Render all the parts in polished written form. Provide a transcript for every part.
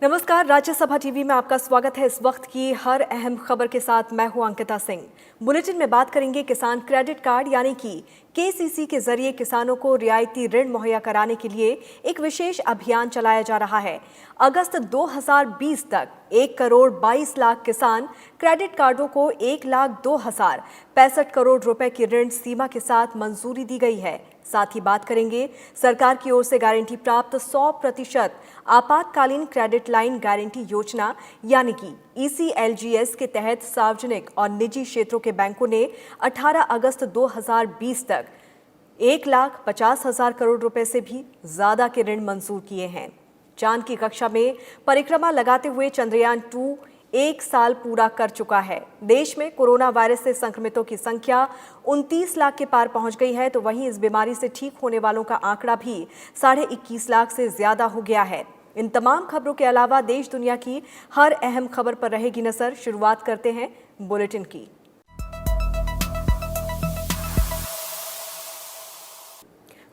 नमस्कार, राज्यसभा टीवी में आपका स्वागत है। इस वक्त की हर अहम खबर के साथ मैं हूं अंकिता सिंह। बुलेटिन में बात करेंगे किसान क्रेडिट कार्ड यानी कि केसीसी के जरिए किसानों को रियायती ऋण मुहैया कराने के लिए एक विशेष अभियान चलाया जा रहा है। अगस्त 2020 तक 1,22,00,000 किसान क्रेडिट कार्डों को 1,02,065 करोड़ रुपए की ऋण सीमा के साथ मंजूरी दी गई है। साथ ही बात करेंगे सरकार की ओर से गारंटी प्राप्त 100% आपातकालीन क्रेडिट लाइन गारंटी योजना यानी कि ECLGS के तहत सार्वजनिक और निजी क्षेत्रों के बैंकों ने 18 अगस्त 2020 तक 1,50,000 करोड़ रुपए से भी ज्यादा के ऋण मंजूर किए हैं। चांद की कक्षा में परिक्रमा लगाते हुए चंद्रयान 2 1 साल पूरा कर चुका है। देश में कोरोना वायरस से संक्रमितों की संख्या 29 लाख के पार पहुंच गई है, तो वहीं इस बीमारी से ठीक होने वालों का आंकड़ा भी 21.5 लाख से ज्यादा हो गया है। इन तमाम खबरों के अलावा देश दुनिया की हर अहम खबर पर रहेगी नजर। शुरुआत करते हैं बुलेटिन की।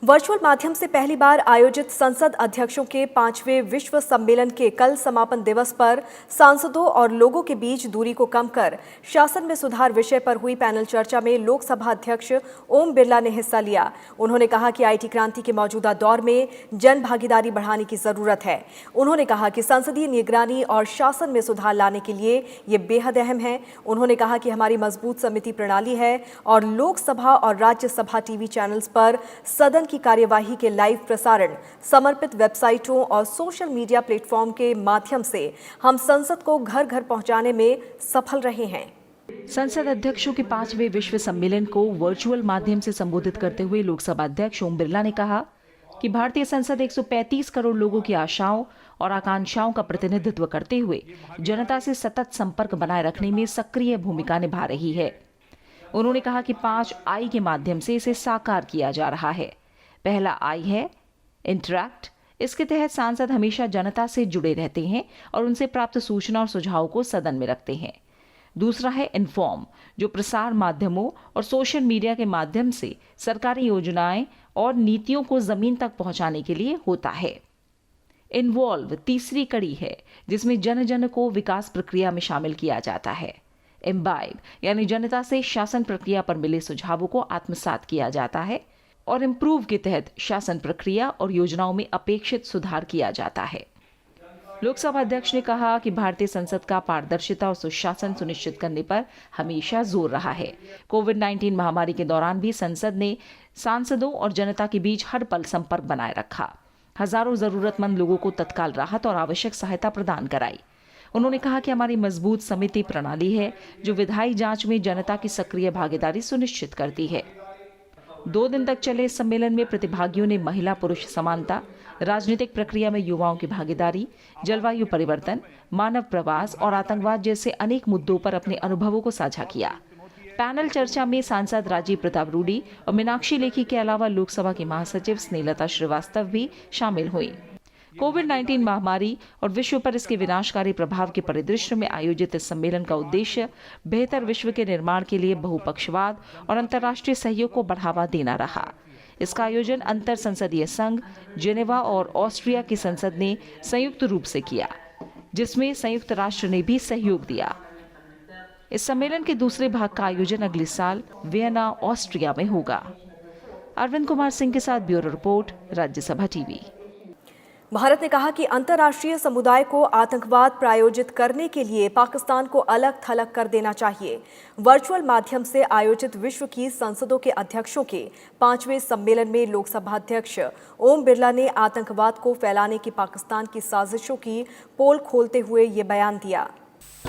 वर्चुअल माध्यम से पहली बार आयोजित संसद अध्यक्षों के 5वें विश्व सम्मेलन के कल समापन दिवस पर सांसदों और लोगों के बीच दूरी को कम कर शासन में सुधार विषय पर हुई पैनल चर्चा में लोकसभा अध्यक्ष ओम बिरला ने हिस्सा लिया। उन्होंने कहा कि IT क्रांति के मौजूदा दौर में जन भागीदारी बढ़ाने की जरूरत है। उन्होंने कहा कि संसदीय निगरानी और शासन में सुधार लाने के लिए ये बेहद अहम है। उन्होंने कहा कि हमारी मजबूत समिति प्रणाली है और लोकसभा और राज्यसभा टीवी चैनल्स पर सदन की कार्यवाही के लाइव प्रसारण, समर्पित वेबसाइटों और सोशल मीडिया प्लेटफॉर्म के माध्यम से हम संसद को घर घर पहुंचाने में सफल रहे हैं। संसद अध्यक्षों के 5वें विश्व सम्मेलन को वर्चुअल माध्यम से संबोधित करते हुए लोकसभा अध्यक्ष ओम बिरला ने कहा कि भारतीय संसद 135 करोड़ लोगों की आशाओं और आकांक्षाओं का प्रतिनिधित्व करते हुए जनता से सतत संपर्क बनाए रखने में सक्रिय भूमिका निभा रही है। उन्होंने कहा कि 5 I के माध्यम से इसे साकार किया जा रहा है। पहला I है इंटरैक्ट। इसके तहत सांसद हमेशा जनता से जुड़े रहते हैं और उनसे प्राप्त सूचना और सुझावों को सदन में रखते हैं। दूसरा है इन्फॉर्म, जो प्रसार माध्यमों और सोशल मीडिया के माध्यम से सरकारी योजनाएं और नीतियों को जमीन तक पहुंचाने के लिए होता है। इन्वॉल्व तीसरी कड़ी है, जिसमें जन जन को विकास प्रक्रिया में शामिल किया जाता है। इम्बाइब यानी जनता से शासन प्रक्रिया पर मिले सुझावों को आत्मसात किया जाता है। और इम्प्रूव के तहत शासन प्रक्रिया और योजनाओं में अपेक्षित सुधार किया जाता है। लोकसभा अध्यक्ष ने कहा कि भारतीय संसद का पारदर्शिता और सुशासन सुनिश्चित करने पर हमेशा जोर रहा है। कोविड-19 महामारी के दौरान भी संसद ने सांसदों और जनता के बीच हर पल संपर्क बनाए रखा। हजारों जरूरतमंद लोगों को तत्काल राहत और आवश्यक सहायता प्रदान कराई। उन्होंने कहा कि हमारी मजबूत समिति प्रणाली है जो विधायी जांच में जनता की सक्रिय भागीदारी सुनिश्चित करती है। 2 दिन तक चले इस सम्मेलन में प्रतिभागियों ने महिला पुरुष समानता, राजनीतिक प्रक्रिया में युवाओं की भागीदारी, जलवायु परिवर्तन, मानव प्रवास और आतंकवाद जैसे अनेक मुद्दों पर अपने अनुभवों को साझा किया। पैनल चर्चा में सांसद राजीव प्रताप रूडी और मीनाक्षी लेखी के अलावा लोकसभा की महासचिव स्नेहलता श्रीवास्तव भी शामिल हुई। कोविड-19 महामारी और विश्व पर इसके विनाशकारी प्रभाव के परिदृश्य में आयोजित इस सम्मेलन का उद्देश्य बेहतर विश्व के निर्माण के लिए बहुपक्षवाद और अंतर्राष्ट्रीय सहयोग को बढ़ावा देना रहा। इसका आयोजन अंतर संसदीय संघ, जेनेवा और ऑस्ट्रिया की संसद ने संयुक्त रूप से किया, जिसमें संयुक्त राष्ट्र ने भी सहयोग दिया। इस सम्मेलन के दूसरे भाग का आयोजन अगले साल वियना, ऑस्ट्रिया में होगा। अरविंद कुमार सिंह के साथ bureau report, Rajya Sabha TV. Bharat ने कहा कि अंतर्राष्ट्रीय समुदाय को आतंकवाद प्रायोजित करने के लिए पाकिस्तान को अलग थलग कर देना चाहिए। वर्चुअल माध्यम से आयोजित विश्व की संसदों के अध्यक्षों के 5वें सम्मेलन में लोकसभा अध्यक्ष ओम बिरला ने आतंकवाद को फैलाने की पाकिस्तान की साजिशों की पोल खोलते हुए ये बयान दिया।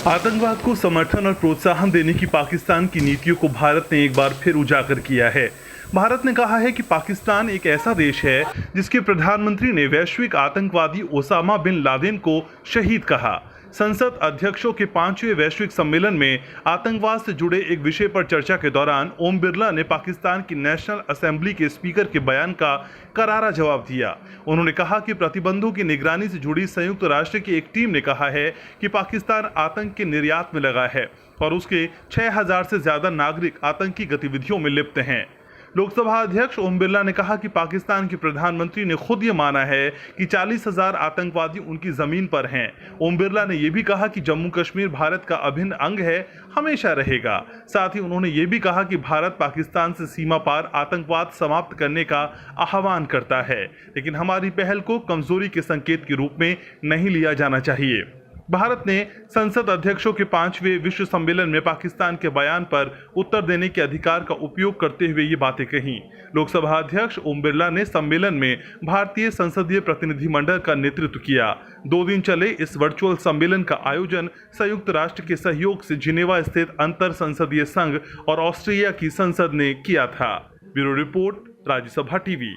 आतंकवाद को समर्थन और प्रोत्साहन देने की पाकिस्तान की नीतियों को भारत ने एक बार फिर उजागर किया है। भारत ने कहा है कि पाकिस्तान एक ऐसा देश है जिसके प्रधानमंत्री ने वैश्विक आतंकवादी ओसामा बिन लादेन को शहीद कहा। संसद अध्यक्षों के 5वें वैश्विक सम्मेलन में आतंकवाद से जुड़े एक विषय पर चर्चा के दौरान ओम बिरला ने पाकिस्तान की नेशनल असेंबली के स्पीकर के बयान का करारा जवाब दिया। उन्होंने कहा कि प्रतिबंधों की निगरानी से जुड़ी संयुक्त राष्ट्र की एक टीम ने कहा है कि पाकिस्तान आतंक के निर्यात में लगा है और उसके 6000 से ज्यादा नागरिक आतंकी गतिविधियों में लिप्त हैं। लोकसभा अध्यक्ष ओम बिरला ने कहा कि पाकिस्तान के प्रधानमंत्री ने खुद ये माना है कि 40,000 आतंकवादी उनकी जमीन पर हैं। ओम बिरला ने यह भी कहा कि जम्मू कश्मीर भारत का अभिन्न अंग है, हमेशा रहेगा। साथ ही उन्होंने ये भी कहा कि भारत पाकिस्तान से सीमा पार आतंकवाद समाप्त करने का आह्वान करता है, लेकिन हमारी पहल को कमजोरी के संकेत के रूप में नहीं लिया जाना चाहिए। भारत ने संसद अध्यक्षों के 5वें विश्व सम्मेलन में पाकिस्तान के बयान पर उत्तर देने के अधिकार का उपयोग करते हुए ये बातें कहीं। लोकसभा अध्यक्ष ओम बिरला ने सम्मेलन में भारतीय संसदीय प्रतिनिधिमंडल का नेतृत्व किया। 2 दिन चले इस वर्चुअल सम्मेलन का आयोजन संयुक्त राष्ट्र के सहयोग से जिनेवा स्थित अंतर संसदीय संघ और ऑस्ट्रेलिया की संसद ने किया था। Bureau report, Rajya Sabha TV.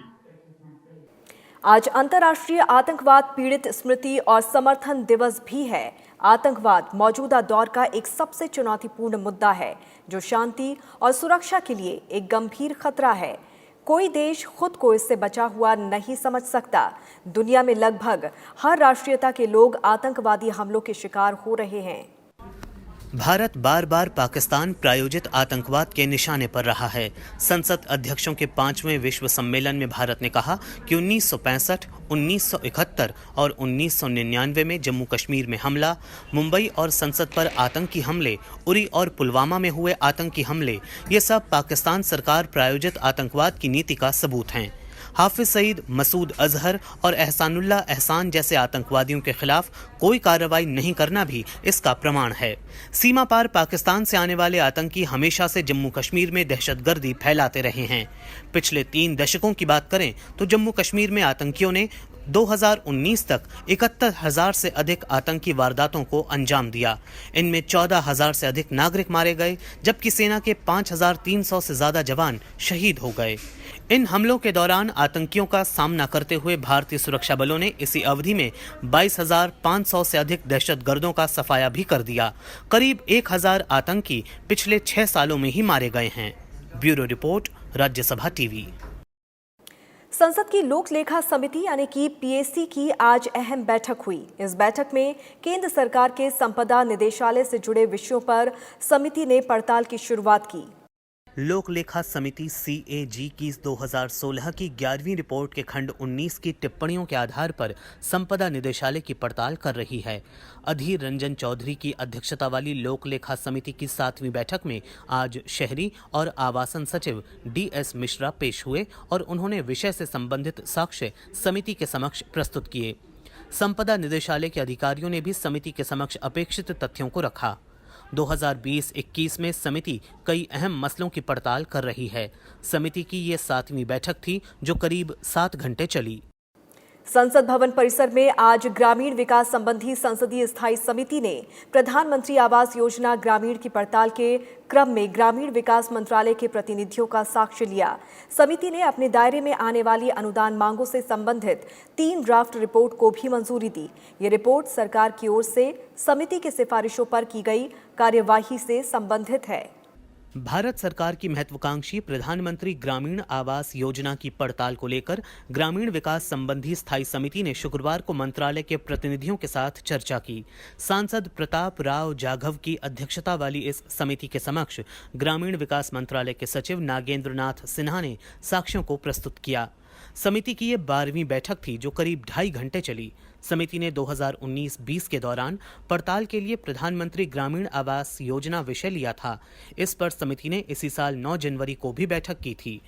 आज अंतर्राष्ट्रीय आतंकवाद पीड़ित स्मृति और समर्थन दिवस भी है। आतंकवाद मौजूदा दौर का एक सबसे चुनौतीपूर्ण मुद्दा है, जो शांति और सुरक्षा के लिए एक गंभीर खतरा है। कोई देश खुद को इससे बचा हुआ नहीं समझ सकता। दुनिया में लगभग हर राष्ट्रीयता के लोग आतंकवादी हमलों के शिकार हो रहे हैं। भारत बार बार पाकिस्तान प्रायोजित आतंकवाद के निशाने पर रहा है। संसद अध्यक्षों के 5वें विश्व सम्मेलन में भारत ने कहा कि 1965, 1971 और 1999 में जम्मू कश्मीर में हमला, मुंबई और संसद पर आतंकी हमले, उरी और पुलवामा में हुए आतंकी हमले, ये सब पाकिस्तान सरकार प्रायोजित आतंकवाद की नीति का सबूत हैं। हाफिज सईद, मसूद अजहर और एहसानुल्लाह एहसान जैसे आतंकवादियों के खिलाफ कोई कार्रवाई नहीं करना भी इसका प्रमाण है। सीमा पार पाकिस्तान से आने वाले आतंकी हमेशा से जम्मू कश्मीर में दहशतगर्दी फैलाते रहे हैं। पिछले 3 दशकों की बात करें तो जम्मू कश्मीर में आतंकियों ने 2019 तक 71,000 से अधिक आतंकी वारदातों को अंजाम दिया। इनमें 14,000 से अधिक नागरिक मारे गए, जबकि सेना के 5,300 से ज्यादा जवान शहीद हो गए। इन हमलों के दौरान आतंकियों का सामना करते हुए भारतीय सुरक्षा बलों ने इसी अवधि में 22,500 से अधिक दहशतगर्दों का सफाया भी कर दिया। करीब 1,000 आतंकी पिछले 6 सालों में ही मारे गए हैं। Bureau report, Rajya Sabha TV. संसद की लोक लेखा समिति यानी कि पीएसी की आज अहम बैठक हुई। इस बैठक में केंद्र सरकार के संपदा निदेशालय से जुड़े विषयों पर समिति ने पड़ताल की शुरुआत की। लोक लेखा समिति CAG की 2016 की 11वीं रिपोर्ट के खंड 19 की टिप्पणियों के आधार पर संपदा निदेशालय की पड़ताल कर रही है। अधीर रंजन चौधरी की अध्यक्षता वाली लोक लेखा समिति की 7वीं बैठक में आज शहरी और आवासन सचिव DS मिश्रा पेश हुए और उन्होंने विषय से संबंधित साक्ष्य समिति के समक्ष प्रस्तुत किए। संपदा निदेशालय के अधिकारियों ने भी समिति के समक्ष अपेक्षित तथ्यों को रखा। 2020-21 में समिति कई अहम मसलों की पड़ताल कर रही है। समिति की ये 7वीं बैठक थी, जो करीब 7 घंटे चली। संसद भवन परिसर में आज ग्रामीण विकास संबंधी संसदीय स्थायी समिति ने प्रधानमंत्री आवास योजना ग्रामीण की पड़ताल के क्रम में ग्रामीण विकास मंत्रालय के प्रतिनिधियों का साक्ष्य लिया। समिति ने अपने दायरे में आने वाली अनुदान मांगों से संबंधित 3 ड्राफ्ट रिपोर्ट को भी मंजूरी दी। ये रिपोर्ट सरकार की ओर से समिति की सिफारिशों पर की गई कार्यवाही से संबंधित है। भारत सरकार की महत्वाकांक्षी प्रधानमंत्री ग्रामीण आवास योजना की पड़ताल को लेकर ग्रामीण विकास संबंधी स्थायी समिति ने शुक्रवार को मंत्रालय के प्रतिनिधियों के साथ चर्चा की। सांसद प्रताप राव जाघव की अध्यक्षता वाली इस समिति के समक्ष ग्रामीण विकास मंत्रालय के सचिव नागेंद्र नाथ सिन्हा ने साक्ष्यों को प्रस्तुत किया। समिति की ये 12वीं बैठक थी, जो करीब 2.5 घंटे चली। समिति ने 2019-20 के दौरान पड़ताल के लिए प्रधानमंत्री ग्रामीण आवास योजना विषय लिया था। इस पर समिति ने इसी साल 9 जनवरी को भी बैठक की थी।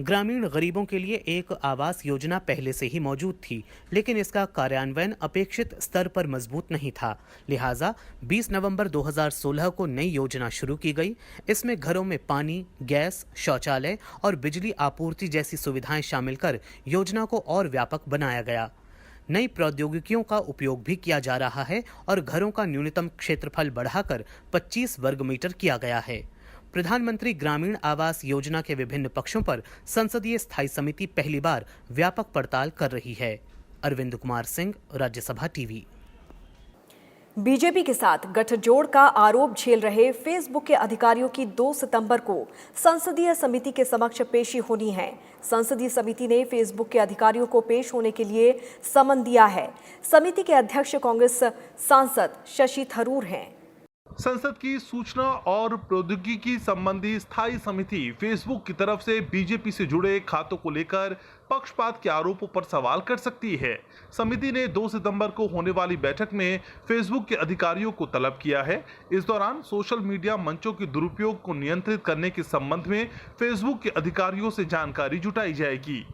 ग्रामीण गरीबों के लिए एक आवास योजना पहले से ही मौजूद थी, लेकिन इसका कार्यान्वयन अपेक्षित स्तर पर मजबूत नहीं था। लिहाजा 20 नवंबर 2016 को नई योजना शुरू की गई। इसमें घरों में पानी, गैस, शौचालय और बिजली आपूर्ति जैसी सुविधाएं शामिल कर योजना को और व्यापक बनाया गया। नई प्रौद्योगिकियों का उपयोग भी किया जा रहा है और घरों का न्यूनतम क्षेत्रफल बढ़ाकर 25 वर्ग मीटर किया गया है। प्रधानमंत्री ग्रामीण आवास योजना के विभिन्न पक्षों पर संसदीय स्थायी समिति पहली बार व्यापक पड़ताल कर रही है। अरविंद कुमार सिंह, राज्यसभा टीवी। बीजेपी के साथ गठजोड़ का आरोप झेल रहे फेसबुक के अधिकारियों की 2 सितंबर को संसदीय समिति के समक्ष पेशी होनी है। संसदीय समिति ने फेसबुक के अधिकारियों को पेश होने के लिए समन दिया है। समिति के अध्यक्ष कांग्रेस सांसद शशि थरूर हैं। संसद की सूचना और प्रौद्योगिकी संबंधी स्थायी समिति फेसबुक की तरफ से बीजेपी से जुड़े खातों को लेकर पक्षपात के आरोपों पर सवाल कर सकती है। समिति ने 2 सितंबर को होने वाली बैठक में फेसबुक के अधिकारियों को तलब किया है। इस दौरान सोशल मीडिया मंचों के दुरुपयोग को नियंत्रित करने के संबंध में फेसबुक के अधिकारियों से जानकारी जुटाई जाएगी।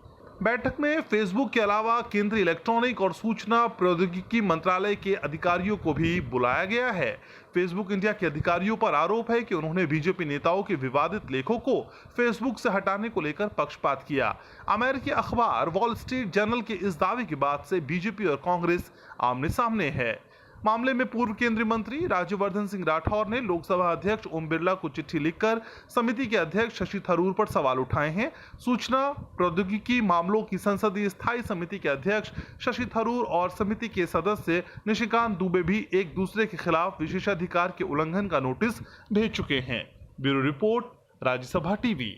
बैठक में फेसबुक के अलावा केंद्रीय इलेक्ट्रॉनिक और सूचना प्रौद्योगिकी मंत्रालय के अधिकारियों को भी बुलाया गया है। फेसबुक इंडिया के अधिकारियों पर आरोप है कि उन्होंने बीजेपी नेताओं के विवादित लेखों को फेसबुक से हटाने को लेकर पक्षपात किया। अमेरिकी अखबार वॉल स्ट्रीट जर्नल के इस दावे के बाद से बीजेपी और कांग्रेस आमने सामने है। मामले में पूर्व केंद्रीय मंत्री राज्यवर्धन सिंह राठौर ने लोकसभा अध्यक्ष ओम बिरला को चिट्ठी लिखकर समिति के अध्यक्ष शशि थरूर पर सवाल उठाए हैं। सूचना प्रौद्योगिकी मामलों की संसदीय स्थायी समिति के अध्यक्ष शशि थरूर और समिति के सदस्य निशिकांत दुबे भी एक दूसरे के खिलाफ विशेषाधिकार के उल्लंघन का नोटिस भेज चुके हैं। Bureau report, Rajya Sabha TV.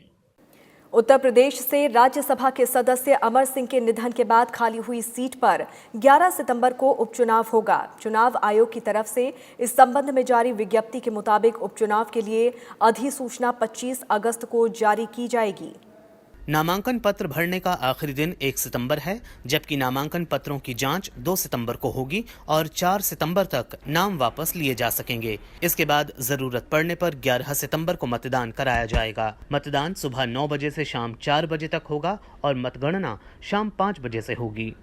Uttar Pradesh से राज्यसभा के सदस्य अमर सिंह के निधन के बाद खाली हुई सीट पर 11 सितंबर को उपचुनाव होगा। चुनाव आयोग की तरफ से इस संबंध में जारी विज्ञप्ति के मुताबिक उपचुनाव के लिए अधिसूचना 25 अगस्त को जारी की जाएगी। नामांकन पत्र भरने का आखिरी दिन 1 सितंबर है, जबकि नामांकन पत्रों की जांच 2 सितंबर को होगी और 4 सितंबर तक नाम वापस लिए जा सकेंगे। इसके बाद जरूरत पड़ने पर 11 सितंबर को मतदान कराया जाएगा। मतदान सुबह 9 बजे से शाम 4 बजे तक होगा और मतगणना शाम 5 बजे से होगी।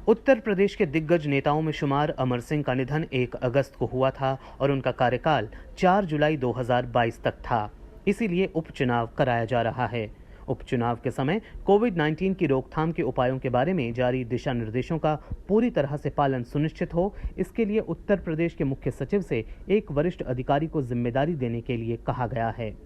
उत्तर प्रदेश के दिग्गज नेताओं में शुमार अमर सिंह का निधन 1 अगस्त को हुआ था और उनका कार्यकाल 4 जुलाई 2022 तक था। इसीलिए उपचुनाव कराया जा रहा है। उपचुनाव के समय कोविड-19 की रोकथाम के उपायों के बारे में जारी दिशा निर्देशों का पूरी तरह से पालन सुनिश्चित हो, इसके लिए उत्तर प्रदेश के मुख्य सचिव से एक वरिष्ठ अधिकारी को जिम्मेदारी देने के लिए कहा गया है।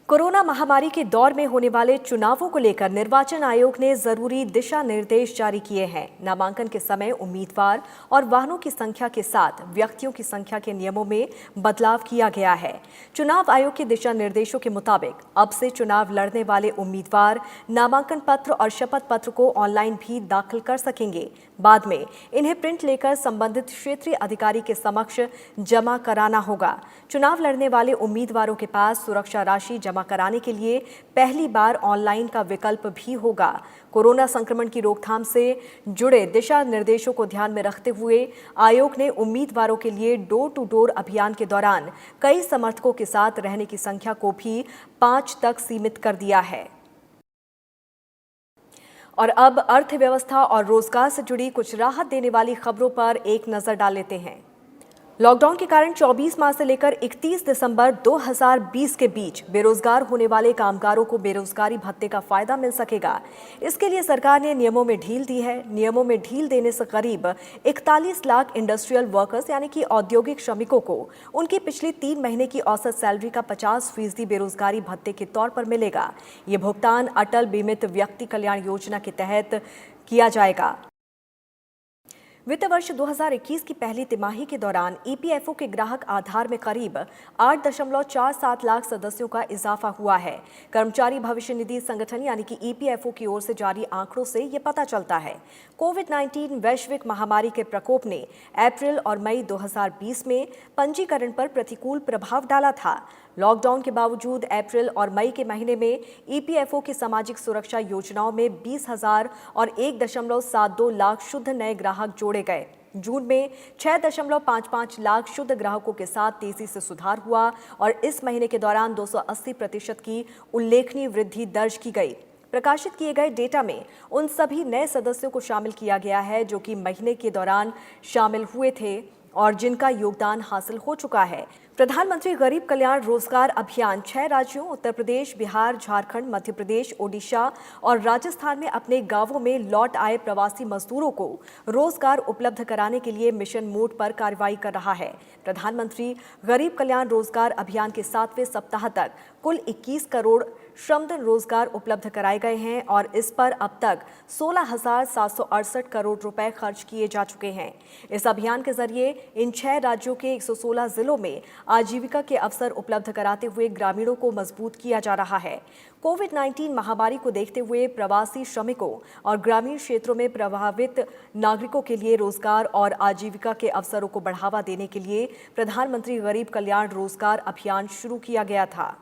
कोरोना महामारी के दौर में होने वाले चुनावों को लेकर निर्वाचन आयोग ने जरूरी दिशा निर्देश जारी किए हैं। नामांकन के समय उम्मीदवार और वाहनों की संख्या के साथ व्यक्तियों की संख्या के नियमों में बदलाव किया गया है। चुनाव आयोग के दिशा निर्देशों के मुताबिक अब से चुनाव लड़ने वाले उम्मीदवार नामांकन पत्र और शपथ पत्र को ऑनलाइन भी दाखिल कर सकेंगे। बाद में इन्हें प्रिंट लेकर संबंधित क्षेत्रीय अधिकारी के समक्ष जमा कराना होगा। चुनाव लड़ने वाले उम्मीदवारों के पास सुरक्षा राशि जमा कराने के लिए पहली बार ऑनलाइन का विकल्प भी होगा। कोरोना संक्रमण की रोकथाम से जुड़े दिशा निर्देशों को ध्यान में रखते हुए आयोग ने उम्मीदवारों के लिए डोर टू डोर अभियान के दौरान कई समर्थकों के साथ रहने की संख्या को भी 5 तक सीमित कर दिया है। और अब अर्थव्यवस्था और रोजगार से जुड़ी कुछ राहत देने वाली खबरों पर एक नजर डाल लेते हैं। लॉकडाउन के कारण 24 मार्च से लेकर 31 दिसंबर 2020 के बीच बेरोजगार होने वाले कामगारों को बेरोजगारी भत्ते का फायदा मिल सकेगा। इसके लिए सरकार ने नियमों में ढील दी है। नियमों में ढील देने से करीब 41 लाख इंडस्ट्रियल वर्कर्स यानी कि औद्योगिक श्रमिकों को उनकी पिछली 3 महीने की औसत सैलरी का 50% बेरोजगारी भत्ते के तौर पर मिलेगा। ये भुगतान अटल बीमित व्यक्ति कल्याण योजना के तहत किया जाएगा। वित्त वर्ष 2021 की पहली तिमाही के दौरान ईपीएफओ के ग्राहक आधार में करीब 8.47 लाख सदस्यों का इजाफा हुआ है। कर्मचारी भविष्य निधि संगठन यानी कि ईपीएफओ की ओर से जारी आंकड़ों से ये पता चलता है। कोविड-19 वैश्विक महामारी के प्रकोप ने अप्रैल और मई 2020 में पंजीकरण पर प्रतिकूल प्रभाव डाला था। लॉकडाउन के बावजूद अप्रैल और मई के महीने में ईपीएफओ की सामाजिक सुरक्षा योजनाओं में 20,000 और 1.72 लाख शुद्ध नए ग्राहक जोड़े गए। जून में 6.55 लाख शुद्ध ग्राहकों के साथ तेजी से सुधार हुआ और इस महीने के दौरान 280% की उल्लेखनीय वृद्धि दर्ज की गई। प्रकाशित किए गए डेटा में उन सभी नए सदस्यों को शामिल किया गया है जो कि महीने के दौरान शामिल हुए थे और जिनका योगदान हासिल हो चुका है। प्रधानमंत्री गरीब कल्याण रोजगार अभियान 6 राज्यों उत्तर प्रदेश, बिहार, झारखंड, मध्य प्रदेश, ओडिशा और राजस्थान में अपने गांवों में लौट आए प्रवासी मजदूरों को रोजगार उपलब्ध कराने के लिए मिशन मोड पर कार्रवाई कर रहा है। प्रधानमंत्री गरीब कल्याण रोजगार अभियान के 7वें सप्ताह तक कुल 21 करोड़ श्रमदिन रोजगार उपलब्ध कराए गए हैं और इस पर अब तक 16,768 करोड़ रुपए खर्च किए जा चुके हैं। इस अभियान के जरिए इन 6 राज्यों के 116 जिलों में आजीविका के अवसर उपलब्ध कराते हुए ग्रामीणों को मजबूत किया जा रहा है। कोविड-19 महामारी को देखते हुए प्रवासी श्रमिकों और ग्रामीण क्षेत्रों में प्रभावित नागरिकों के लिए रोजगार और आजीविका के अवसरों को बढ़ावा देने के लिए प्रधानमंत्री गरीब कल्याण रोजगार अभियान शुरू किया गया था।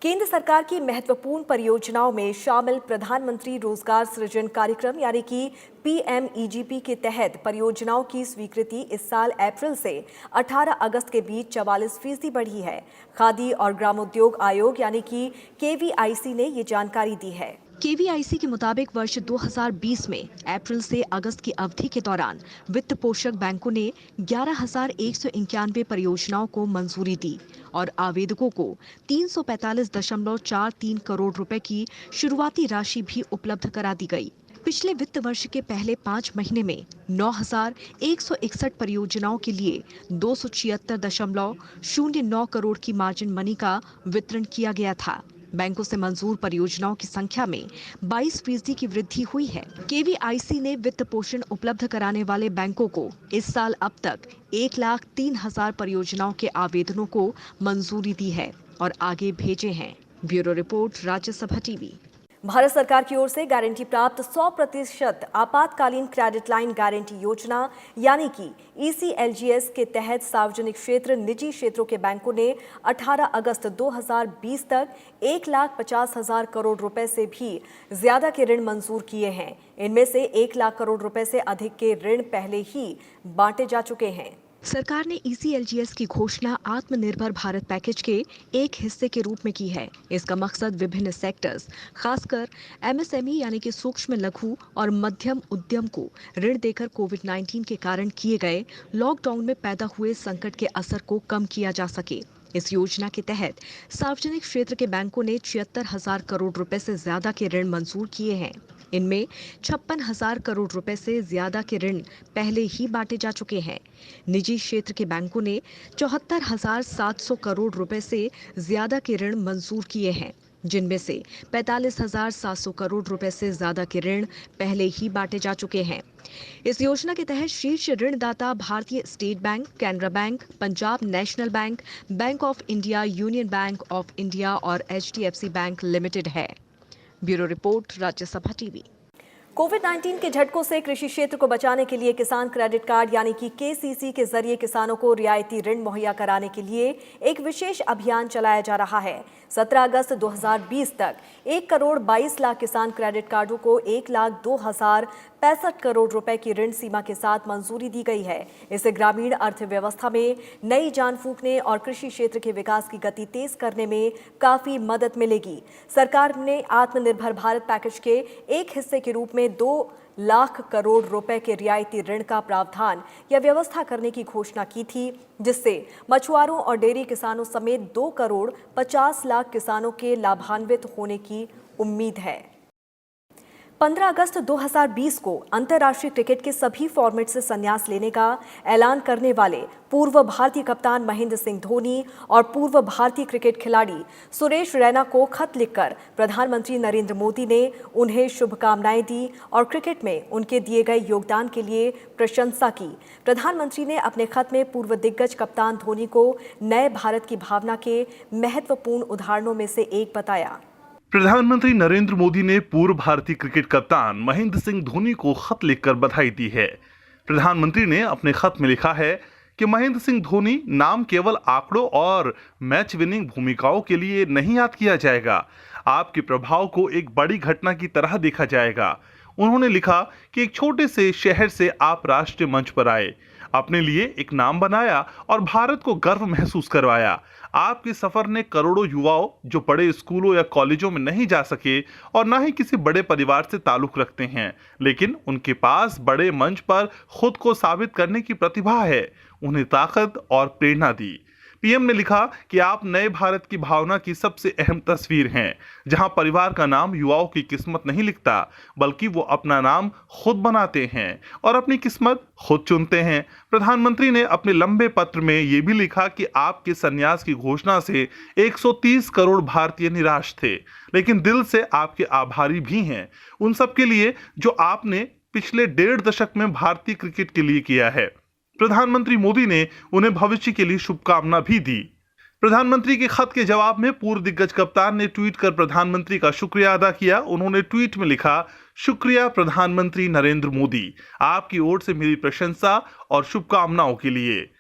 केंद्र सरकार की महत्वपूर्ण परियोजनाओं में शामिल प्रधानमंत्री रोजगार सृजन कार्यक्रम यानी कि PMEGP के तहत परियोजनाओं की स्वीकृति इस साल अप्रैल से 18 अगस्त के बीच 44% बढ़ी है। खादी और ग्रामोद्योग आयोग यानी कि KVIC ने ये जानकारी दी है। KVIC के मुताबिक वर्ष 2020 में अप्रैल से अगस्त की अवधि के दौरान वित्त पोषक बैंकों ने 11,191 परियोजनाओं को मंजूरी दी और आवेदकों को 345.43 करोड़ रुपए की शुरुआती राशि भी उपलब्ध करा दी गई। पिछले वित्त वर्ष के पहले 5 महीने में 9,161 परियोजनाओं के लिए 276.09 करोड़ की मार्जिन मनी का वितरण किया गया था। बैंकों से मंजूर परियोजनाओं की संख्या में 22% की वृद्धि हुई है। KVIC ने वित्त पोषण उपलब्ध कराने वाले बैंकों को इस साल अब तक 1,03,000 परियोजनाओं के आवेदनों को मंजूरी दी है और आगे भेजे हैं। Bureau report, Rajya Sabha TV. Bharat सरकार की ओर से गारंटी प्राप्त 100% आपातकालीन क्रेडिट लाइन गारंटी योजना यानी कि ECLGS के तहत सार्वजनिक क्षेत्र निजी क्षेत्रों के बैंकों ने 18 अगस्त 2020 तक 1,50,000 करोड़ रुपए से भी ज्यादा के ऋण मंजूर किए हैं। इनमें से 1 लाख करोड़ रुपए से अधिक के ऋण पहले ही बांटे जा चुके हैं। सरकार ने ECLGS की घोषणा आत्मनिर्भर भारत पैकेज के एक हिस्से के रूप में की है। इसका मकसद विभिन्न सेक्टर्स, खासकर MSME यानी कि सूक्ष्म लघु और मध्यम उद्यम को ऋण देकर कोविड-19 के कारण किए गए लॉकडाउन में पैदा हुए संकट के असर को कम किया जा सके। इस योजना के तहत सार्वजनिक क्षेत्र के बैंकों ने 76,000 करोड़ रुपए से ज्यादा के ऋण मंजूर किए हैं। इनमें 56,000 करोड़ रुपए से ज्यादा के ऋण पहले ही बांटे जा चुके हैं। निजी क्षेत्र के बैंकों ने 74,700 करोड़ रुपए से ज्यादा के ऋण मंजूर किए हैं, जिनमें से 45,700 करोड़ रुपए से ज्यादा के ऋण पहले ही बांटे जा चुके हैं। इस योजना के तहत शीर्ष ऋणदाता Bharatiya state bank, Canara bank, Punjab national bank, bank of India, union bank of India और HDFC बैंक लिमिटेड है। Bureau report, Rajya Sabha TV. कोविड-19 के झटकों से कृषि क्षेत्र को बचाने के लिए किसान क्रेडिट कार्ड यानी कि KCC के जरिए किसानों को रियायती ऋण मुहैया कराने के लिए एक विशेष अभियान चलाया जा रहा है। 17 अगस्त 2020 तक 1 करोड़ 22 लाख किसान क्रेडिट कार्डों को 1,02,065 करोड़ रुपए की ऋण सीमा के साथ मंजूरी दी गई है। इससे ग्रामीण अर्थव्यवस्था में नई जान फूंकने और कृषि क्षेत्र के विकास की गति तेज करने में काफी मदद मिलेगी। सरकार ने आत्मनिर्भर भारत पैकेज के एक हिस्से के रूप में 2 लाख करोड़ रुपए के रियायती ऋण का प्रावधान या व्यवस्था करने की घोषणा की थी, जिससे मछुआरों और डेयरी किसानों समेत 2 करोड़ 50 लाख किसानों के लाभान्वित होने की उम्मीद है। 15 अगस्त 2020 को अंतर्राष्ट्रीय क्रिकेट के सभी फॉर्मेट से संन्यास लेने का ऐलान करने वाले पूर्व भारतीय कप्तान महेंद्र सिंह धोनी और पूर्व भारतीय क्रिकेट खिलाड़ी सुरेश रैना को खत लिखकर प्रधानमंत्री नरेंद्र मोदी ने उन्हें शुभकामनाएं दी और क्रिकेट में उनके दिए गए योगदान के लिए प्रशंसा की। प्रधानमंत्री ने अपने खत में पूर्व दिग्गज कप्तान धोनी को नए भारत की भावना के महत्वपूर्ण उदाहरणों में से एक बताया। प्रधानमंत्री नरेंद्र मोदी ने पूर्व भारतीय क्रिकेट कप्तान महेंद्र सिंह धोनी को खत लिखकर बधाई दी है। प्रधानमंत्री ने अपने खत में लिखा है कि महेंद्र सिंह धोनी नाम केवल आंकड़ों और मैच विनिंग भूमिकाओं के लिए नहीं याद किया जाएगा, आपके प्रभाव को एक बड़ी घटना की तरह देखा जाएगा। उन्होंने लिखा कि एक छोटे से शहर से आप राष्ट्रीय मंच पर आए, अपने लिए एक नाम बनाया और भारत को गर्व महसूस करवाया। आपके सफर ने करोड़ों युवाओं जो बड़े स्कूलों या कॉलेजों में नहीं जा सके और ना ही किसी बड़े परिवार से ताल्लुक रखते हैं, लेकिन उनके पास बड़े मंच पर खुद को साबित करने की प्रतिभा है, उन्हें ताकत और प्रेरणा दी। पीएम ने लिखा कि आप नए भारत की भावना की सबसे अहम तस्वीर हैं, जहां परिवार का नाम युवाओं की किस्मत नहीं लिखता, बल्कि वो अपना नाम खुद बनाते हैं और अपनी किस्मत खुद चुनते हैं। प्रधानमंत्री ने अपने लंबे पत्र में ये भी लिखा कि आपके संन्यास की घोषणा से 130 करोड़ भारतीय निराश थे, लेकिन दिल से आपके आभारी भी हैं उन सब के लिए जो आपने पिछले 1.5 दशक में भारतीय क्रिकेट के लिए किया है। प्रधानमंत्री मोदी ने उन्हें भविष्य के लिए शुभकामना भी दी। प्रधानमंत्री के खत के जवाब में पूर्व दिग्गज कप्तान ने ट्वीट कर प्रधानमंत्री का शुक्रिया अदा किया। उन्होंने ट्वीट में लिखा, शुक्रिया प्रधानमंत्री नरेंद्र मोदी, आपकी ओर से मेरी प्रशंसा और शुभकामनाओं के लिए।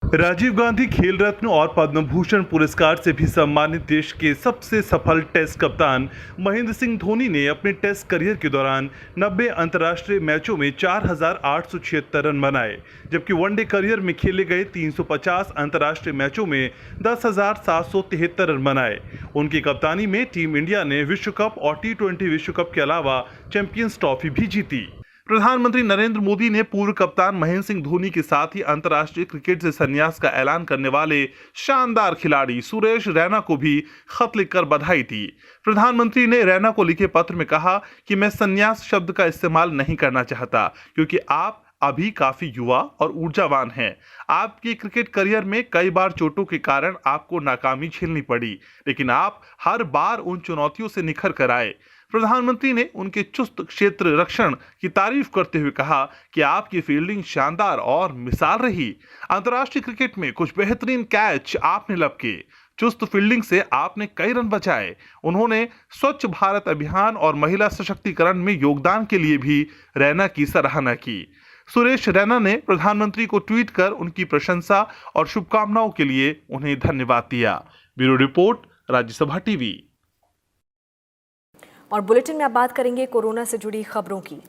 राजीव गांधी खेल रत्न और पद्म भूषण पुरस्कार से भी सम्मानित देश के सबसे सफल टेस्ट कप्तान महेंद्र सिंह धोनी ने अपने टेस्ट करियर के दौरान 90 अंतर्राष्ट्रीय मैचों में 4,876 रन बनाए, जबकि वनडे करियर में खेले गए 350 अंतर्राष्ट्रीय मैचों में 10,773 रन बनाए। उनकी कप्तानी में टीम इंडिया ने विश्व कप और T20 विश्व कप के अलावा चैंपियंस ट्रॉफी भी जीती। प्रधानमंत्री नरेंद्र मोदी ने पूर्व कप्तान महेंद्र सिंह धोनी के साथ ही अंतर्राष्ट्रीय क्रिकेट से संन्यास का ऐलान करने वाले शानदार खिलाड़ी सुरेश रैना को भी खत लिखकर बधाई दी। प्रधानमंत्री ने रैना को लिखे पत्र में कहा कि मैं संन्यास शब्द का इस्तेमाल नहीं करना चाहता, क्योंकि आप अभी काफी युवा और ऊर्जावान हैं। आपके क्रिकेट करियर में कई बार चोटों के कारण आपको नाकामी झेलनी पड़ी, लेकिन आप हर बार उन चुनौतियों से निखर कर आए। प्रधानमंत्री ने उनके चुस्त क्षेत्र रक्षण की तारीफ करते हुए कहा कि आपकी फील्डिंग शानदार और मिसाल रही। अंतर्राष्ट्रीय क्रिकेट में कुछ बेहतरीन कैच आपने लपके, चुस्त फील्डिंग से आपने कई रन बचाए। उन्होंने स्वच्छ भारत अभियान और महिला सशक्तिकरण में योगदान के लिए भी रैना की सराहना की। सुरेश रैना ने प्रधानमंत्री को ट्वीट कर उनकी प्रशंसा और शुभकामनाओं के लिए उन्हें धन्यवाद दिया। Bureau report, Rajya Sabha TV. और बुलेटिन में अब बात करेंगे कोरोना से जुड़ी खबरों की।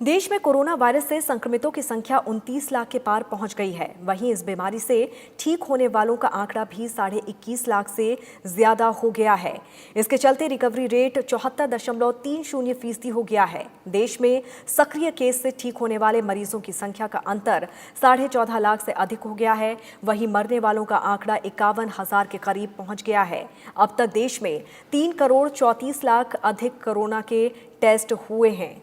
देश में कोरोना वायरस से संक्रमितों की संख्या 29 लाख के पार पहुंच गई है। वहीं इस बीमारी से ठीक होने वालों का आंकड़ा भी 21.5 लाख से ज्यादा हो गया है। इसके चलते रिकवरी रेट 74.30% हो गया है। देश में सक्रिय केस से ठीक होने वाले मरीजों की संख्या का अंतर 14.5 लाख से अधिक हो गया है। वहीं मरने वालों का आंकड़ा 51,000 के करीब पहुंच गया है। अब तक देश में 3,34,00,000 अधिक कोरोना के टेस्ट हुए हैं।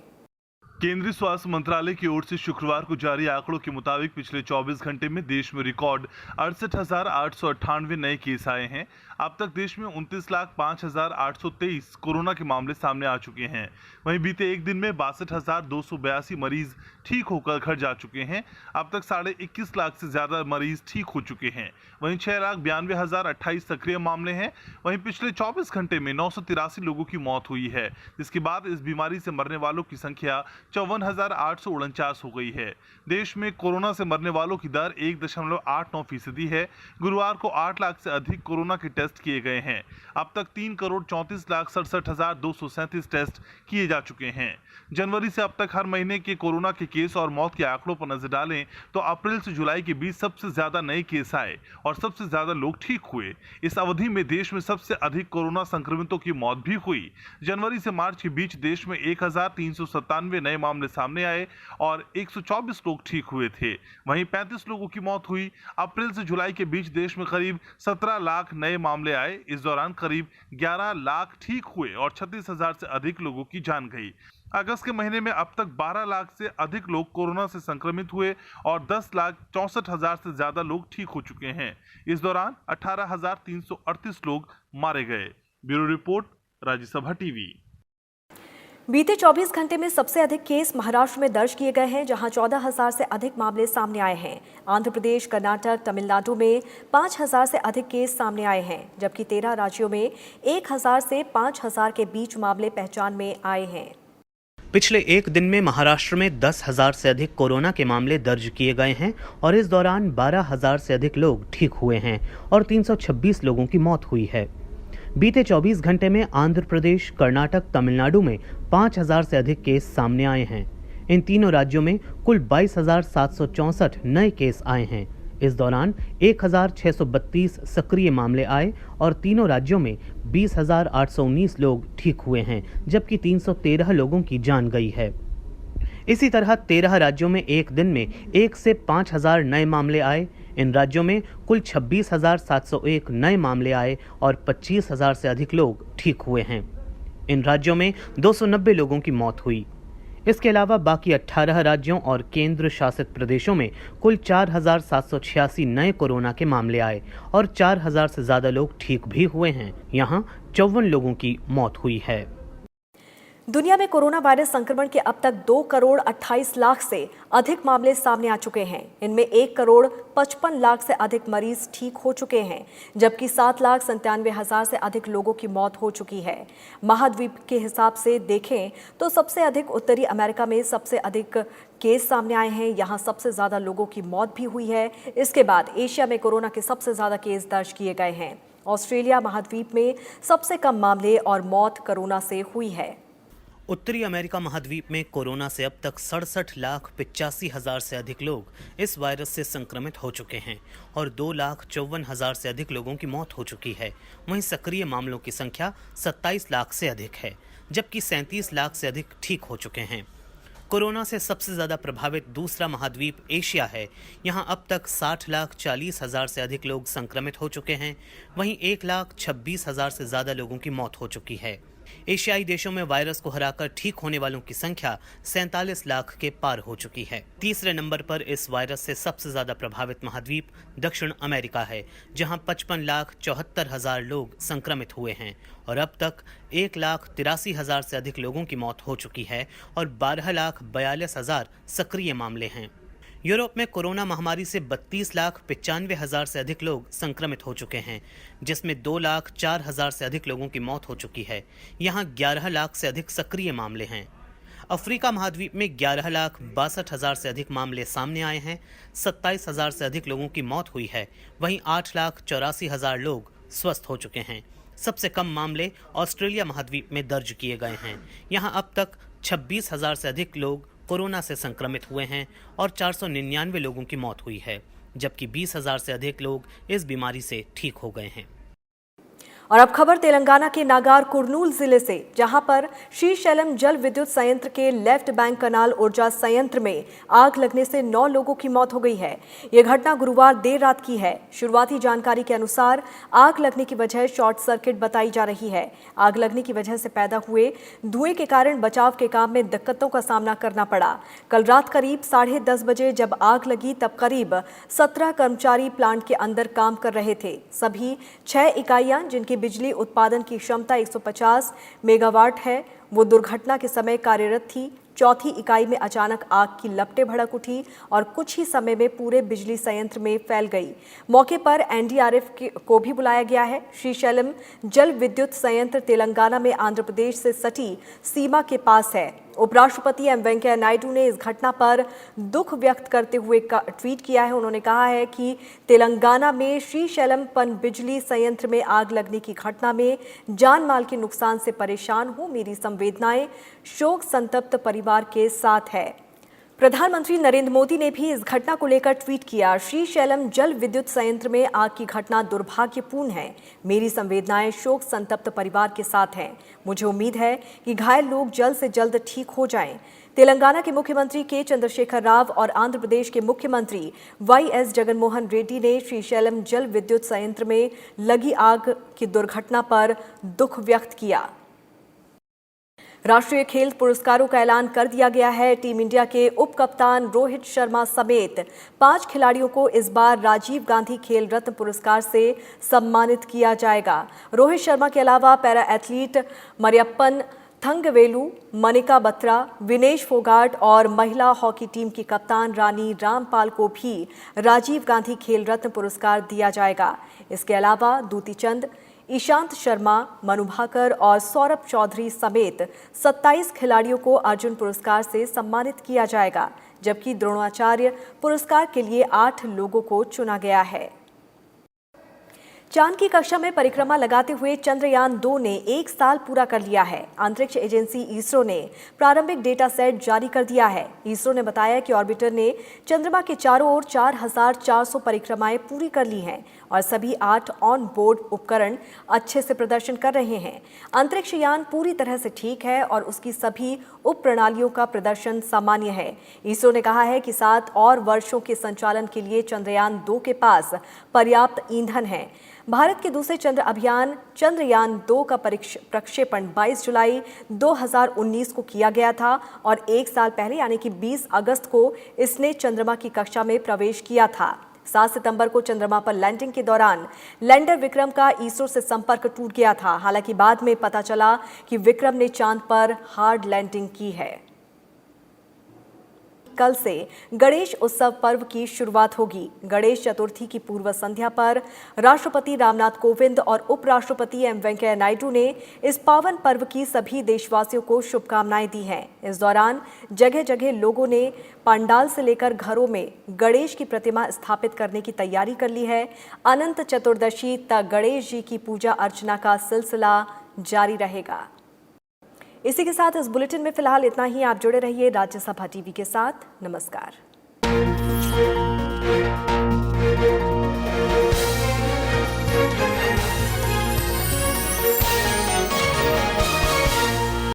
केंद्रीय स्वास्थ्य मंत्रालय की ओर से शुक्रवार को जारी आंकड़ों के मुताबिक पिछले 24 घंटे में देश में रिकॉर्ड 68,898 नए केस आए हैं। अब तक देश में 29,05,823 कोरोना के मामले सामने आ चुके हैं। वहीं बीते एक दिन में 62,282 मरीज ठीक होकर घर जा चुके हैं। अब तक 21.5 लाख से ज्यादा मरीज ठीक हो चुके हैं। वहीं 6,92,028 सक्रिय मामले हैं। वहीं पिछले 24 घंटे में 983 लोगों की मौत हुई है, जिसके बाद इस बीमारी से मरने वालों की संख्या 54,849 हो गई है। देश में कोरोना से मरने वालों की दर 1.89% है। गुरुवार को 8 लाख से अधिक कोरोना के टेस्ट किए गए हैं। अब तक 3,34,67,237 टेस्ट किए जा चुके हैं। जनवरी से अब तक हर महीने के कोरोना के केस और मौत के आंकड़ों पर नजर डालें तो अप्रैल से जुलाई के बीच सबसे ज्यादा नए केस आए और सबसे ज्यादा लोग ठीक हुए। इस अवधि में देश में सबसे अधिक कोरोना संक्रमितों की मौत भी हुई। जनवरी से मार्च के बीच देश में 1,397 नए मामले सामने आए और 124 लोग ठीक हुए थे। वहीं 35 लोगों की मौत हुई। अप्रैल से जुलाई के बीच देश में करीब 17 लाख नए मामले आए। इस दौरान करीब 11 लाख ठीक हुए और 36,000 से अधिक लोगों की जान गई। अगस्त के महीने में अब तक 12 लाख से अधिक लोग कोरोना से संक्रमित हुए और 10,64,000 से ज्यादा लोग ठीक हो चुके हैं। इस दौरान 18,338 लोग मारे गए। Bureau report, Rajya Sabha TV. बीते 24 घंटे में सबसे अधिक केस महाराष्ट्र में दर्ज किए गए हैं, जहां 14,000 से अधिक मामले सामने आए हैं। आंध्र प्रदेश, कर्नाटक, तमिलनाडु में 5,000 से अधिक केस सामने आए हैं, जबकि 13 राज्यों में 1,000 से 5,000 के बीच मामले पहचान में आए हैं। पिछले एक दिन में महाराष्ट्र में 10,000 से अधिक कोरोना के मामले दर्ज किए गए हैं और इस दौरान 12,000 से अधिक लोग ठीक हुए हैं और 326 लोगों की मौत हुई है। बीते 24 घंटे में आंध्र प्रदेश, कर्नाटक, तमिलनाडु में 5,000 से अधिक केस सामने आए हैं। इन तीनों राज्यों में कुल 22,764 नए केस आए हैं। इस दौरान 1,632 सक्रिय मामले आए और तीनों राज्यों में 20,819 लोग ठीक हुए हैं, जबकि 313 लोगों की जान गई है। इसी तरह 13 राज्यों में एक दिन में 1 से 5,000 नए मामले आए। इन राज्यों में कुल 26,701 नए मामले आए और 25,000 से अधिक लोग ठीक हुए हैं। इन राज्यों में 290 लोगों की मौत हुई। इसके अलावा बाकी 18 राज्यों और केंद्र शासित प्रदेशों में कुल 4,786 नए कोरोना के मामले आए और 4,000 से ज़्यादा लोग ठीक भी हुए हैं। यहाँ 54 लोगों की मौत हुई है। दुनिया में कोरोना वायरस संक्रमण के अब तक 2 करोड़ 28 लाख से अधिक मामले सामने आ चुके हैं। इनमें 1 करोड़ 55 लाख से अधिक मरीज ठीक हो चुके हैं, जबकि 7,97,000 से अधिक लोगों की मौत हो चुकी है। महाद्वीप के हिसाब से देखें तो सबसे अधिक उत्तरी अमेरिका में सबसे अधिक केस सामने आए हैं। यहाँ सबसे ज्यादा लोगों की मौत भी हुई है। इसके बाद एशिया में कोरोना के सबसे ज्यादा केस दर्ज किए गए हैं। ऑस्ट्रेलिया महाद्वीप में सबसे कम मामले और मौत कोरोना से हुई है। उत्तरी अमेरिका महाद्वीप में कोरोना से अब तक 67,85,000 से अधिक लोग इस वायरस से संक्रमित हो चुके हैं और 2,54,000 से अधिक लोगों की मौत हो चुकी है। वहीं सक्रिय मामलों की संख्या 27 लाख से अधिक है, जबकि 37 लाख से अधिक ठीक हो चुके हैं। कोरोना से सबसे ज़्यादा प्रभावित दूसरा महाद्वीप एशिया है। यहाँ अब तक 60,40,000 से अधिक लोग संक्रमित हो चुके हैं। वहीं 1,26,000 से ज़्यादा लोगों की मौत हो चुकी है। एशियाई देशों में वायरस को हराकर ठीक होने वालों की संख्या 47 लाख के पार हो चुकी है। तीसरे नंबर पर इस वायरस से सबसे ज्यादा प्रभावित महाद्वीप दक्षिण अमेरिका है, जहां 55,74,000 लोग संक्रमित हुए हैं और अब तक 1,83,000 से अधिक लोगों की मौत हो चुकी है और 12,42,000 सक्रिय मामले हैं। यूरोप में कोरोना महामारी से 32,95,000 से अधिक लोग संक्रमित हो चुके हैं, जिसमें 2,04,000 से अधिक लोगों की मौत हो चुकी है। यहाँ 11 लाख से अधिक सक्रिय मामले हैं। अफ्रीका महाद्वीप में 11,62,000 से अधिक मामले सामने आए हैं। 27,000 से अधिक लोगों की मौत हुई है। वहीं 8,84,000 लोग स्वस्थ हो चुके हैं। सबसे कम मामले ऑस्ट्रेलिया महाद्वीप में दर्ज किए गए हैं। यहाँ अब तक 26,000 से अधिक लोग कोरोना से संक्रमित हुए हैं और 499 लोगों की मौत हुई है, जबकि 20,000 से अधिक लोग इस बीमारी से ठीक हो गए हैं। और अब खबर तेलंगाना के नागार कुर्नूल जिले से, जहां पर श्रीशैलम जल विद्युत संयंत्र के लेफ्ट बैंक कनाल ऊर्जा संयंत्र में आग लगने से 9 लोगों की मौत हो गई है। यह घटना गुरुवार देर रात की है। शुरुआती जानकारी के अनुसार आग लगने की वजह शॉर्ट सर्किट बताई जा रही है। आग लगने की वजह से पैदा हुए धुएं के कारण बचाव के काम में दिक्कतों का सामना करना पड़ा। कल रात करीब 10:30 बजे जब आग लगी तब करीब 17 कर्मचारी प्लांट के अंदर काम कर रहे थे। सभी 6 इकाइयां जिनकी बिजली उत्पादन की क्षमता 150 मेगावाट है, वो दुर्घटना के समय कार्यरत थी। चौथी इकाई में अचानक आग की लपटें भड़क उठी और कुछ ही समय में पूरे बिजली संयंत्र में फैल गई। मौके पर एनडीआरएफ को भी बुलाया गया है। श्रीशैलम जल विद्युत संयंत्र तेलंगाना में आंध्र प्रदेश से सटी सीमा के पास है। उपराष्ट्रपति एम वेंकैया नायडू ने इस घटना पर दुख व्यक्त करते हुए ट्वीट किया है। उन्होंने कहा है कि तेलंगाना में श्रीशैलम पन बिजली संयंत्र में आग लगने की घटना में जान माल के नुकसान से परेशान हूं। मेरी संवेदनाएं शोक संतप्त परिवार के साथ है। प्रधानमंत्री नरेंद्र मोदी ने भी इस घटना को लेकर ट्वीट किया। श्रीशैलम जल विद्युत संयंत्र में आग की घटना दुर्भाग्यपूर्ण है। मेरी संवेदनाएं शोक संतप्त परिवार के साथ हैं। मुझे उम्मीद है कि घायल लोग जल्द से जल्द ठीक हो जाएं। तेलंगाना के मुख्यमंत्री के चंद्रशेखर राव और आंध्र प्रदेश के मुख्यमंत्री वाईएस जगनमोहन रेड्डी ने श्रीशैलम जल विद्युत संयंत्र में लगी आग की दुर्घटना पर दुख व्यक्त किया। राष्ट्रीय खेल पुरस्कारों का ऐलान कर दिया गया है। टीम इंडिया के उप कप्तान रोहित शर्मा समेत 5 खिलाड़ियों को इस बार राजीव गांधी खेल रत्न पुरस्कार से सम्मानित किया जाएगा। रोहित शर्मा के अलावा पैरा एथलीट मरियप्पन थंगवेलु, मनिका बत्रा, विनेश फोगाट और महिला हॉकी टीम की कप्तान रानी रामपाल को भी राजीव गांधी खेल रत्न पुरस्कार दिया जाएगा। इसके अलावा दूती चंद, ईशांत शर्मा, मनु भाकर और सौरभ चौधरी समेत 27 खिलाड़ियों को अर्जुन पुरस्कार से सम्मानित किया जाएगा, जबकि द्रोणाचार्य पुरस्कार के लिए 8 लोगों को चुना गया है। चांद की कक्षा में परिक्रमा लगाते हुए चंद्रयान 2 ने 1 साल पूरा कर लिया है। अंतरिक्ष एजेंसी इसरो ने प्रारंभिक डेटा सेट जारी कर दिया है। इसरो ने बताया कि ऑर्बिटर ने चंद्रमा के चारों ओर 4400 परिक्रमाएं पूरी कर ली हैं और सभी 8 ऑन बोर्ड उपकरण अच्छे से प्रदर्शन कर रहे हैं। अंतरिक्ष यान पूरी तरह से ठीक है और उसकी सभी उप प्रणालियों का प्रदर्शन सामान्य है। इसरो ने कहा है कि 7 और वर्षों के संचालन के लिए चंद्रयान 2 के पास पर्याप्त ईंधन है। भारत के दूसरे चंद्र अभियान चंद्रयान 2 का प्रक्षेपण 22 जुलाई 2019 को किया गया था और 1 साल पहले यानी कि 20 अगस्त को इसने चंद्रमा की कक्षा में प्रवेश किया था। 7 सितंबर को चंद्रमा पर लैंडिंग के दौरान लैंडर विक्रम का इसरो से संपर्क टूट गया था। हालांकि बाद में पता चला कि विक्रम ने चांद पर हार्ड लैंडिंग की है। कल से गणेश उत्सव पर्व की शुरुआत होगी। गणेश चतुर्थी की पूर्व संध्या पर राष्ट्रपति रामनाथ कोविंद और उपराष्ट्रपति एम वेंकैया नायडू ने इस पावन पर्व की सभी देशवासियों को शुभकामनाएं दी हैं। इस दौरान जगह जगह लोगों ने पंडाल से लेकर घरों में गणेश की प्रतिमा स्थापित करने की तैयारी कर ली है। अनंत चतुर्दशी तक गणेश जी की पूजा अर्चना का सिलसिला जारी रहेगा। इसी के साथ इस बुलेटिन में फिलहाल इतना ही। आप जुड़े रहिए राज्यसभा टीवी के साथ। नमस्कार।